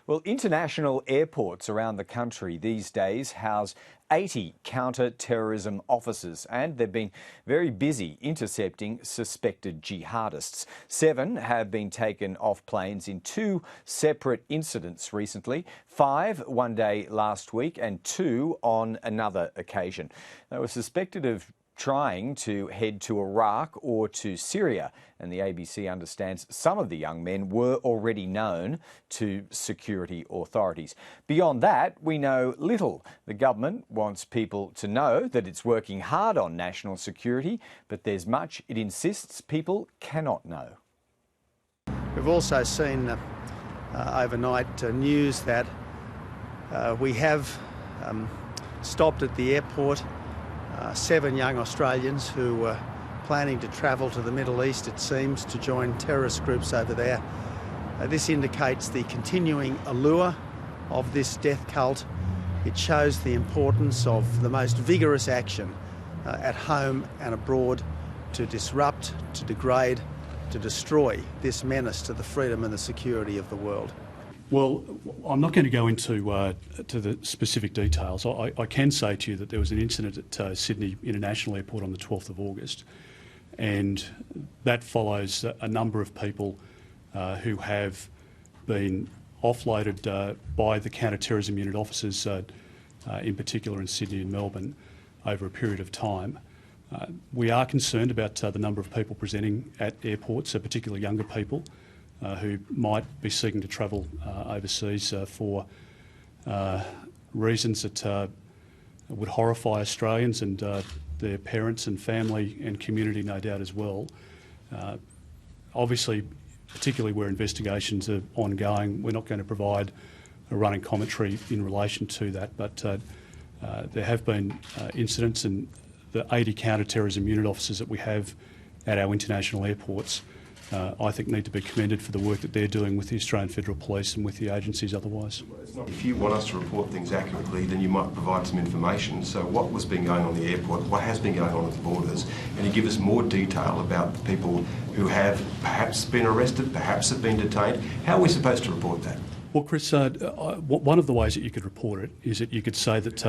Well, international airports around the country these days house 80 counter-terrorism officers, and they've been very busy intercepting suspected jihadists. 7 have been taken off planes in 2 separate incidents recently, 5 one day last week and 2 on another occasion. They were suspected of trying to head to Iraq or to Syria, and the ABC understands some of the young men were already known to security authorities. Beyond that, we know little. The government wants people to know that it's working hard on national security, but there's much it insists people cannot know. We've also seen overnight news that we have stopped at the airport 7 young Australians who were planning to travel to the Middle East, it seems, to join terrorist groups over there. This indicates the continuing allure of this death cult. It shows the importance of the most vigorous action at home and abroad to disrupt, to degrade, to destroy this menace to the freedom and the security of the world. Well, I'm not going to go into to the specific details. I can say to you that there was an incident at Sydney International Airport on the 12th of August, and that follows a number of people who have been offloaded by the counter-terrorism unit officers, in particular in Sydney and Melbourne, over a period of time. We are concerned about the number of people presenting at airports, particularly younger people, who might be seeking to travel overseas for reasons that would horrify Australians and their parents and family and community, no doubt, as well. Obviously, particularly where investigations are ongoing, we're not going to provide a running commentary in relation to that, but there have been incidents, and the 80 counter-terrorism unit officers that we have at our international airports I think need to be commended for the work that they're doing with the Australian Federal Police and with the agencies otherwise. If you want us to report things accurately, then you might provide some information. So what was been going on at the airport, what has been going on at the borders, and you give us more detail about the people who have perhaps been arrested, perhaps have been detained. How are we supposed to report that? Well, Chris, one of the ways that you could report it is that you could say that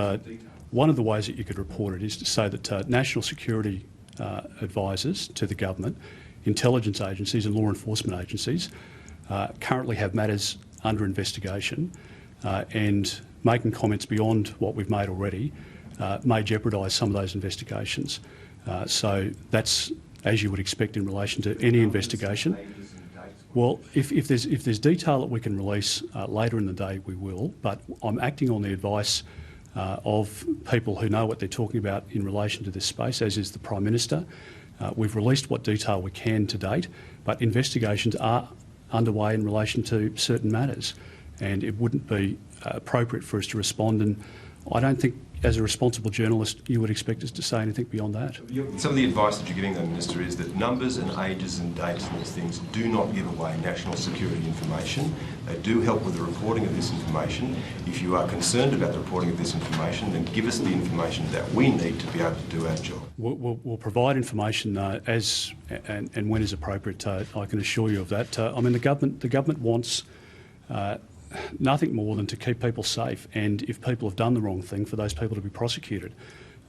national security advisors to the government, intelligence agencies and law enforcement agencies currently have matters under investigation, and making comments beyond what we've made already may jeopardise some of those investigations. So that's as you would expect in relation to any investigation. Well, if there's detail that we can release later in the day, we will, but I'm acting on the advice of people who know what they're talking about in relation to this space, as is the Prime Minister. We've released what detail we can to date, but investigations are underway in relation to certain matters, and it wouldn't be appropriate for us to respond, and I don't think as a responsible journalist you would expect us to say anything beyond that. Some of the advice that you're giving the Minister is that numbers and ages and dates and these things do not give away national security information. They do help with the reporting of this information. If you are concerned about the reporting of this information, then give us the information that we need to be able to do our job. We'll provide information as and when is appropriate. I can assure you of that. I mean, the government wants nothing more than to keep people safe, and if people have done the wrong thing, for those people to be prosecuted.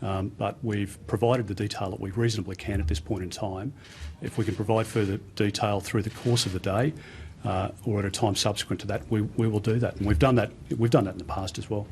But we've provided the detail that we reasonably can at this point in time. If we can provide further detail through the course of the day or at a time subsequent to that, we will do that, and we've done that in the past as well.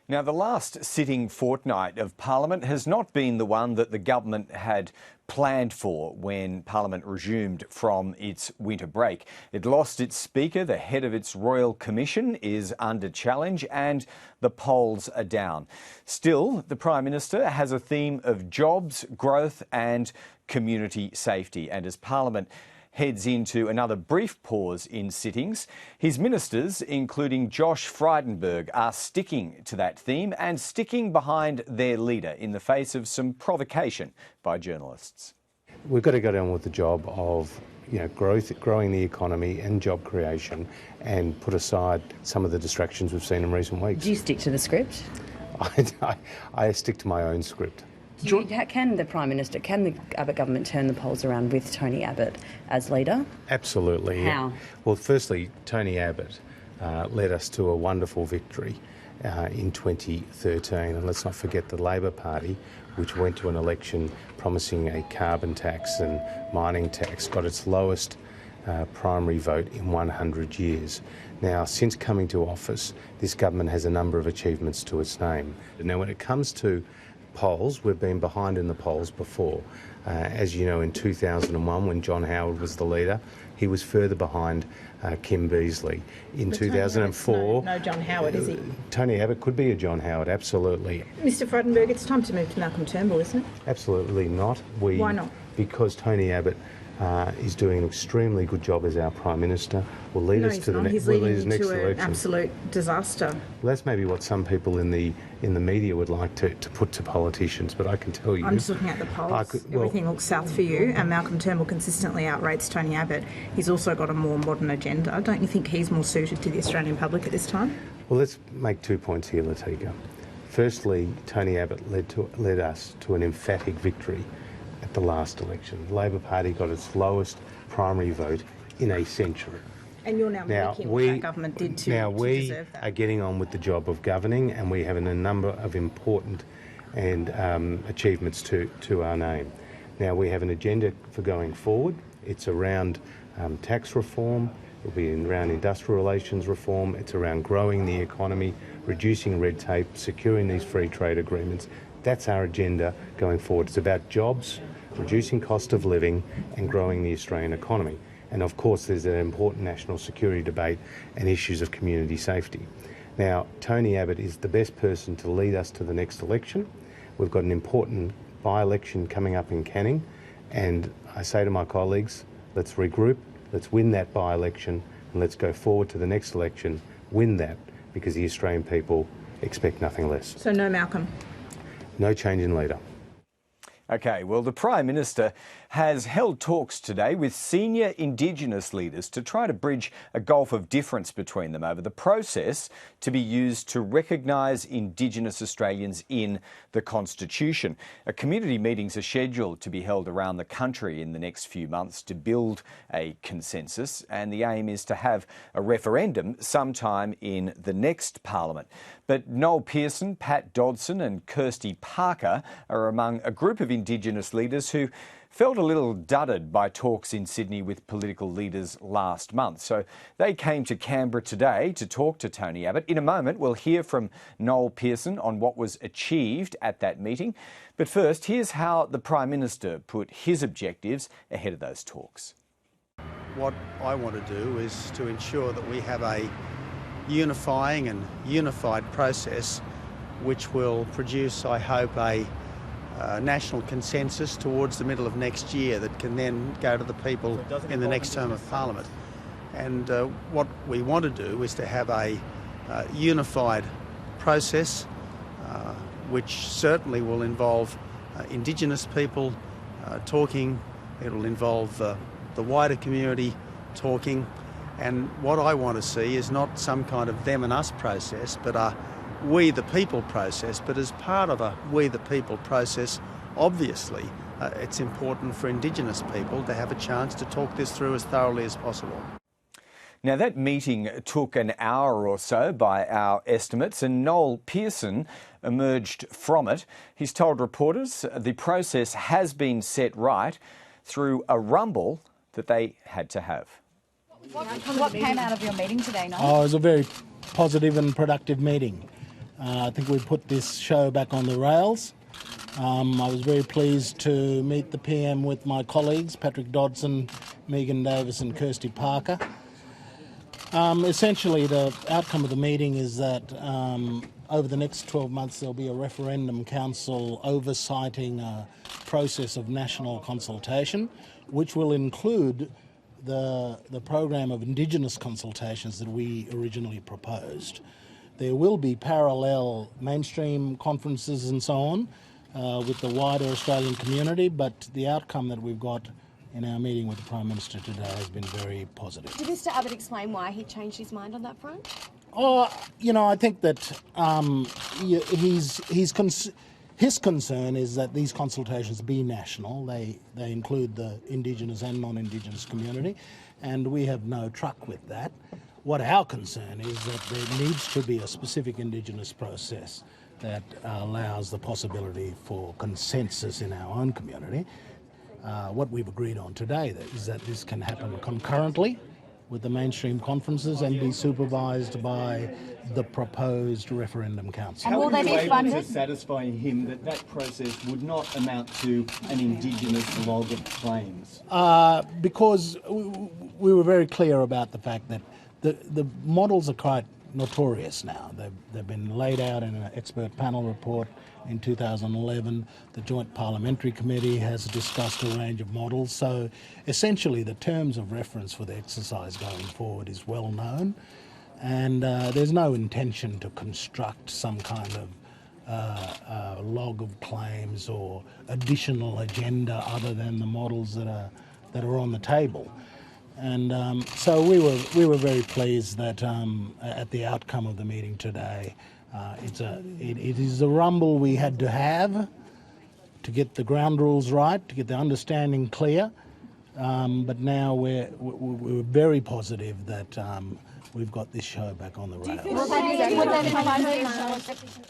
Now, the last sitting fortnight of Parliament has not been the one that the government had planned for when Parliament resumed from its winter break. It lost its Speaker, the head of its Royal Commission is under challenge, and the polls are down. Still, the Prime Minister has a theme of jobs, growth and community safety, and as Parliament heads into another brief pause in sittings, his ministers, including Josh Frydenberg, are sticking to that theme and sticking behind their leader in the face of some provocation by journalists. We've got to go down with the job of growing the economy and job creation, and put aside some of the distractions we've seen in recent weeks. Do you stick to the script? I stick to my own script. Can the Prime Minister, can the Abbott government turn the polls around with Tony Abbott as leader? Absolutely. How? Well, firstly, Tony Abbott led us to a wonderful victory in 2013. And let's not forget the Labor Party, which went to an election promising a carbon tax and mining tax, got its lowest primary vote in 100 years. Now, since coming to office, this government has a number of achievements to its name. Now, when it comes to polls, we've been behind in the polls before. As you know, in 2001, when John Howard was the leader, he was further behind Kim Beazley. In 2004... No John Howard, is he? Tony Abbott could be a John Howard, absolutely. Mr Frydenberg, it's time to move to Malcolm Turnbull, isn't it? Absolutely not. Why not? Because Tony Abbott is doing an extremely good job as our Prime Minister. Will lead us to the next election. He's leading to an absolute disaster. Well, that's maybe what some people in the media would like to put to politicians, but I can tell you... I'm just looking at the polls. Everything looks south for you, and Malcolm Turnbull consistently outrates Tony Abbott. He's also got a more modern agenda. Don't you think he's more suited to the Australian public at this time? Well, let's make 2 points here, Latika. Firstly, Tony Abbott led us to an emphatic victory at the last election. The Labor Party got its lowest primary vote in a century. And you're now making what that government did to deserve that. Now, we are getting on with the job of governing, and we have a number of important and achievements to our name. Now, we have an agenda for going forward. It's around tax reform, it'll be around industrial relations reform, it's around growing the economy, reducing red tape, securing these free trade agreements. That's our agenda going forward. It's about jobs, reducing cost of living and growing the Australian economy. And of course there's an important national security debate and issues of community safety. Now, Tony Abbott is the best person to lead us to the next election. We've got an important by-election coming up in Canning, and I say to my colleagues, let's regroup, let's win that by-election, and let's go forward to the next election, win that, because the Australian people expect nothing less. So no Malcolm? No change in leader. OK, well, the Prime Minister has held talks today with senior Indigenous leaders to try to bridge a gulf of difference between them over the process to be used to recognise Indigenous Australians in the Constitution. Community meetings are scheduled to be held around the country in the next few months to build a consensus, and the aim is to have a referendum sometime in the next Parliament. But Noel Pearson, Pat Dodson and Kirsty Parker are among a group of Indigenous leaders who felt a little dudded by talks in Sydney with political leaders last month. So they came to Canberra today to talk to Tony Abbott. In a moment, we'll hear from Noel Pearson on what was achieved at that meeting. But first, here's how the Prime Minister put his objectives ahead of those talks. What I want to do is to ensure that we have a unifying and unified process which will produce, I hope, a national consensus towards the middle of next year that can then go to the people in the next term of Parliament. And what we want to do is to have a unified process which certainly will involve Indigenous people talking, it will involve the wider community talking, and what I want to see is not some kind of them and us process, but a we the people process. But as part of a we the people process, obviously it's important for Indigenous people to have a chance to talk this through as thoroughly as possible. Now, that meeting took an hour or so by our estimates, and Noel Pearson emerged from it. He's told reporters the process has been set right through a rumble that they had to have. What came out of your meeting today, Noel? Oh, it was a very positive and productive meeting. I think we put this show back on the rails. I was very pleased to meet the PM with my colleagues, Patrick Dodson, Megan Davis and Kirsty Parker. Essentially, the outcome of the meeting is that over the next 12 months there'll be a referendum council oversighting a process of national consultation, which will include the program of Indigenous consultations that we originally proposed. There will be parallel mainstream conferences and so on with the wider Australian community, but the outcome that we've got in our meeting with the Prime Minister today has been very positive. Did Mr Abbott explain why he changed his mind on that front? Oh, you know, I think that his concern is that these consultations be national. They include the Indigenous and non-Indigenous community, and we have no truck with that. What our concern is that there needs to be a specific Indigenous process that allows the possibility for consensus in our own community. What we've agreed on today is that this can happen concurrently with the mainstream conferences and be supervised by the proposed referendum council. And will they be funded? To satisfy him that that process would not amount to an Indigenous log of claims? Because we were very clear about the fact that the models are quite notorious now. They've been laid out in an expert panel report in 2011. The Joint Parliamentary Committee has discussed a range of models. So essentially the terms of reference for the exercise going forward is well known, and there's no intention to construct some kind of log of claims or additional agenda other than the models that are on the table. And so we were very pleased that at the outcome of the meeting today. It is a rumble we had to have to get the ground rules right, to get the understanding clear. But now we're very positive that we've got this show back on the rails.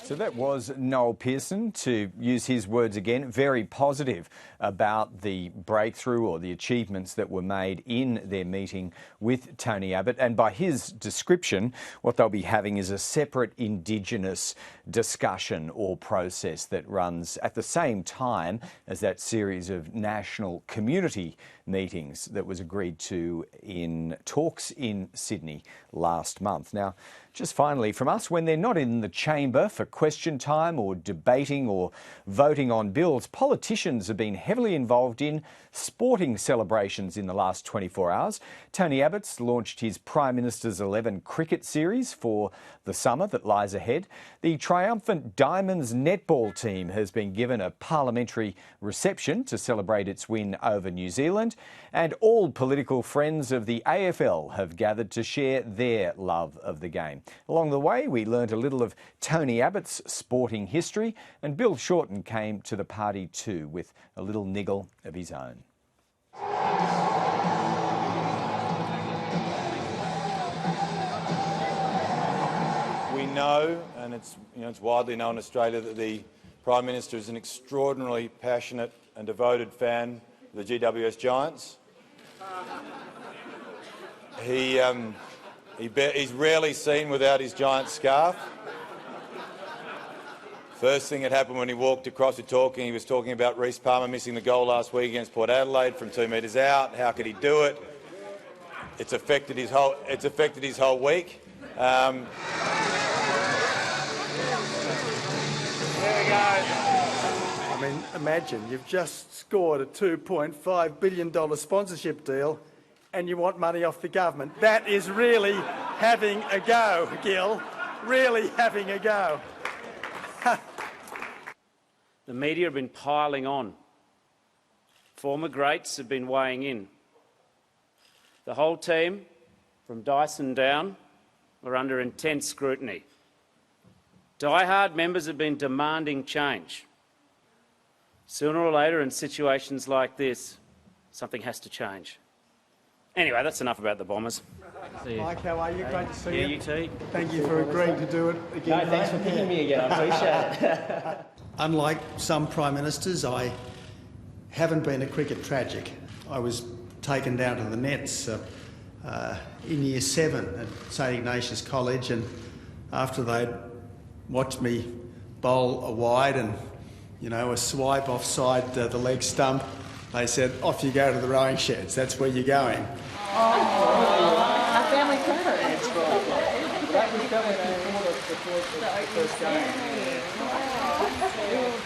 So that was Noel Pearson, to use his words again, very positive about the breakthrough or the achievements that were made in their meeting with Tony Abbott. And by his description, what they'll be having is a separate Indigenous discussion or process that runs at the same time as that series of national community meetings that was agreed to in talks in Sydney last month. Now, just finally from us, when they're not in the chamber for question time or debating or voting on bills, politicians have been heavily involved in sporting celebrations in the last 24 hours. Tony Abbott's launched his Prime Minister's 11 cricket series for the summer that lies ahead. The triumphant Diamonds netball team has been given a parliamentary reception to celebrate its win over New Zealand. And all political friends of the AFL have gathered to share their love of the game. Along the way, we learnt a little of Tony Abbott's sporting history, and Bill Shorten came to the party too with a little niggle of his own. We know, and it's widely known in Australia, that the Prime Minister is an extraordinarily passionate and devoted fan of the GWS Giants. He's rarely seen without his Giant scarf. First thing that happened when he walked across he was talking about Reece Palmer missing the goal last week against Port Adelaide from 2 metres out. How could he do it? It's affected his whole week. There we go. I mean, imagine you've just scored a $2.5 billion sponsorship deal and you want money off the government. That is really having a go, Gil. Really having a go. The media have been piling on. Former greats have been weighing in. The whole team, from Dyson down, are under intense scrutiny. Die-hard members have been demanding change. Sooner or later, in situations like this, something has to change. Anyway, that's enough about the Bombers. Mike, how are you? Great to see you. Yeah, you too. Thank you for agreeing to do it again. No, thanks for picking me again. I appreciate it. Unlike some Prime Ministers, I haven't been a cricket tragic. I was taken down to the nets in Year 7 at St Ignatius College, and after they'd watched me bowl a wide and, a swipe offside the leg stump, they said, off you go to the rowing sheds, that's where you're going. A family comfort. That was before the first game.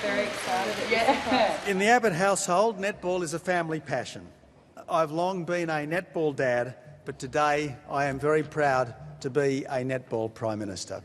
Very excited. Yeah. In the Abbott household, netball is a family passion. I've long been a netball dad, but today I am very proud to be a netball Prime Minister.